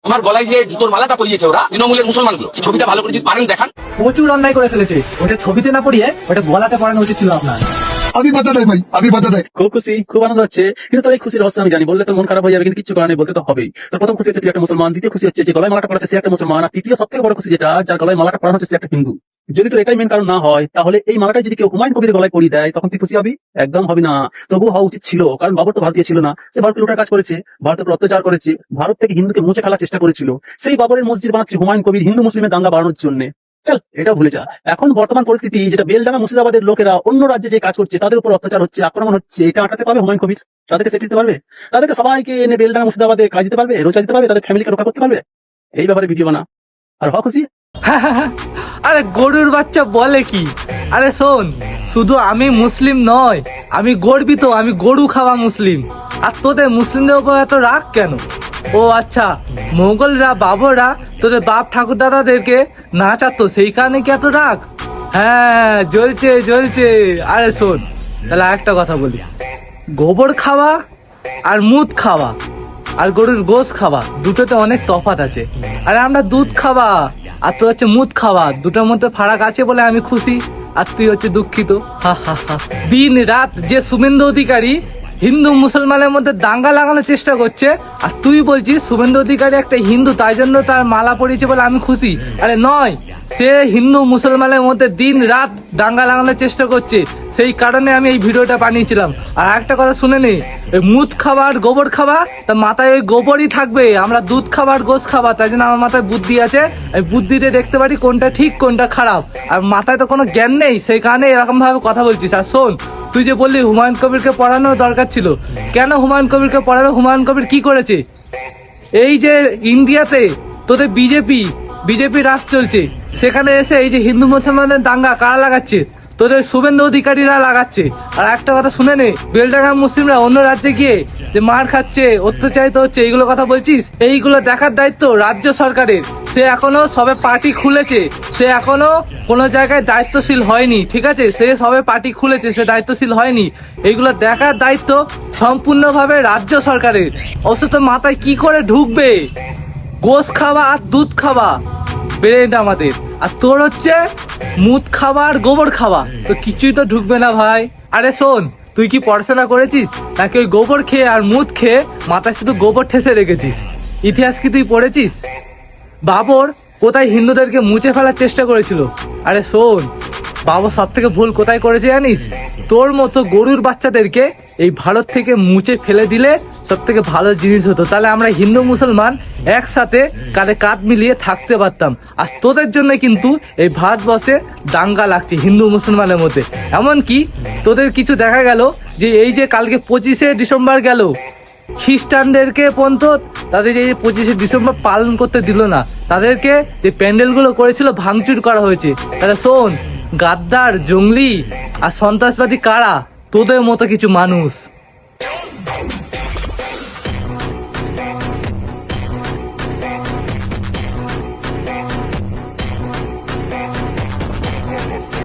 আমার গলায় যে জুতোর মালাটা পরিয়েছে ওরা তৃণমূলের মুসলমানগুলো, ছবিটা ভালো করে যদি পারেন দেখান। প্রচুর অন্যায় করে ফেলেছে, ওটা ছবিতে না পড়িয়ে ওটা গলাতে পড়ানো উচিত ছিল আপনার। अभी बता दे भाई, अभी बता दे। খুব খুশি, খুব আনন্দ হচ্ছে, কিন্তু তোর এই খুশির রহস্য আমি জানি। বললে তো মন খারাপ হয়ে যাবে, কিন্তু কিছু করার নেই, বলতে তো হবেই। তো প্রথম খুশি হচ্ছে তুই একটা মুসলমান, দ্বিতীয় খুশি হচ্ছে যে গলায় মালাটা পড়াচ্ছে সে একটা মুসলমান, আর তৃতীয় সব থেকে বড় খুশি যেটা যার গলায় মালাটা পড়ানো হচ্ছে সে একটা হিন্দু। যদি তোর এটাই মেন কারণ না হয়, তাহলে এই মালাটা যদি কেউ হুমায়ুন কবির গলায় পরিয়ে দেয় তখন তুই খুশি হবি? একদম হবি না। তবু হওয়া উচিত ছিল, কারণ বাবর তো ভারতীয় ছিল না, সে ভারতকে লুটার কাজ করেছে, ভারতের উপর অত্যাচার করেছে, ভারত থেকে হিন্দুকে মুছে ফেলার চেষ্টা করেছিল। সেই বাবরের মসজিদ বানাচ্ছে হুমায়ুন কবির হিন্দু মুসলিমের দাঙ্গা বাড়ানোর জন্য। চল এটা ভুলে যা। এখন বর্তমান পরিস্থিতি যেটা বেলডাঙ্গা মুর্শিদাবাদের লোকেরা অন্য রাজ্যে যে কাজ করছে, তাদের উপর অত্যাচার হচ্ছে, আক্রমণ হচ্ছে, এটা আটাতে পারবে হুমায়ুন কবির? তাদেরকে সেট দিতে পারবে? তাদেরকে সবাইকে এনে বেলডাঙ্গা মুর্শিদাবাদে কাজ দিতে পারবে, রোজা দিতে পারবে, তাদের ফ্যামিলিকে রক্ষা করতে পারবে? এই ব্যাপারে ভিডিও বানা আর হ খুশি। আরে গরুর বাচ্চা বলে কি? আরে শোন, শুধু আমি মুসলিম নয়, আমি গর্বিত, আমি গরু খাওয়া মুসলিম। আর তোদের মুসলিমদের উপর এত রাগ কেন? ও আচ্ছা, মোগলরা বাবররা তোদের বাপ ঠাকুর দাদাদেরকে নাচাতো, সেই কারণে কি এত রাগ? হ্যাঁ, জ্বলছে জ্বলছে। আরে শোন, তাহলে একটা কথা বলি, গোবর খাওয়া আর মুদ খাওয়া আর গরুর গোশ খাওয়া দুটোতে অনেক তফাৎ আছে। আরে আমরা দুধ খাওয়া আর তোর হচ্ছে মুদ খাওয়া, দুটোর মধ্যে ফারাক আছে বলে আমি খুশি আর তুই হচ্ছে দুঃখিত। হা হা হা। দিন রাত যে শুভেন্দু অধিকারী হিন্দু মুসলমানের মধ্যে দাঙ্গা লাগানোর চেষ্টা করছে, আর তুই বলছিস শুভেন্দু অধিকারী একটা হিন্দু, তাই জন্য তার মালা পরিয়েছে বলে আমি খুশি। আরে নয়, সে হিন্দু মুসলমানের মধ্যে দিন রাত দাঙ্গা লাগানোর চেষ্টা করছে, সেই কারণে আমি এই ভিডিওটা বানিয়েছিলাম। আর একটা কথা শুনে নে, ওই মুদ খাওয়া আর গোবর খাওয়া, তার মাথায় ওই গোবরই থাকবে। আমরা দুধ খাওয়া আর গোশ খাওয়া, তাই জন্য আমার মাথায় বুদ্ধি আছে, আমি বুদ্ধিতে দেখতে পারি কোনটা ঠিক কোনটা খারাপ। আর মাথায় তো কোনো জ্ঞান নেই, সেই কারণে এরকম ভাবে কথা বলছিস। আর শোন, তুই যে বললি হুমায়ুন কবিরকে পড়ানোর দরকার ছিল, কেন হুমায়ুন কবিরকে পড়াবে? হুমায়ুন কবির কি করেছে? এই যে ইন্ডিয়াতে তোদের বিজেপি রাজ চলছে, সেখানে এসে এই যে হিন্দু মুসলমানের দাঙ্গা কারা লাগাচ্ছে? তোদের শুভেন্দু অধিকারীরা লাগাচ্ছে। আর একটা কথা শুনে নে, বেলডাঙ্গা মুসলিমরা অন্য রাজ্যে গিয়ে যে মার খাচ্ছে, অত্যাচারিত হচ্ছে, এইগুলো কথা বলছিস, এইগুলো দেখার দায়িত্ব রাজ্য সরকারের। সে এখনো সবে পার্টি খুলেছে, সে এখনো কোনো জায়গায় দায়িত্বশীল হয়নি, ঠিক আছে? সে সবে পার্টি খুলেছে, সে দায়িত্বশীল হয়নি। এইগুলো দেখার দায়িত্ব সম্পূর্ণভাবে রাজ্য সরকারের। অবশ্য তো মাথায় কি করে ঢুকবে গোশ খাওয়া আর দুধ খাওয়া ব্রেন আমাদের, আর তোর হচ্ছে মুদ খাওয়া আর গোবর খাওয়া, তো কিছুই তো ঢুকবে না ভাই। আরে শোন, তুই কি পড়াশোনা করেছিস নাকি ওই গোবর খেয়ে আর মুদ খেয়ে মাথায় শুধু গোবর ঠেসে রেখেছিস? ইতিহাস কি তুই পড়েছিস? বাবর কোথায় হিন্দুদেরকে মুছে ফেলার চেষ্টা করেছিল? আরে শোন, বাবর সব থেকে ভুল কোথায় করেছে জানিস? তোর মতো গরুর বাচ্চাদেরকে এই ভারত থেকে মুছে ফেলে দিলে সব থেকে ভালো জিনিস হতো, তাহলে আমরা হিন্দু মুসলমান একসাথে কাঁধে কাঁধ মিলিয়ে থাকতে পারতাম। আর তোদের জন্য কিন্তু এই ভারতবর্ষে দাঙ্গা লাগছে হিন্দু মুসলমানের মধ্যে। এমনকি তোদের কিছু দেখা গেল যে এই যে কালকে 25শে ডিসেম্বর গেল, খ্রিস্টানদেরকে পর্যন্ত তাদের এই 25শে ডিসেম্বর পালন করতে দিল না, তাদেরকে যে প্যান্ডেলগুলো করেছিল ভাঙচুর করা হয়েছে। তাহলে শোন, গাদ্দার, জঙ্গলি আর সন্ত্রাসবাদী কারা? তোদের মতো কিছু মানুষ।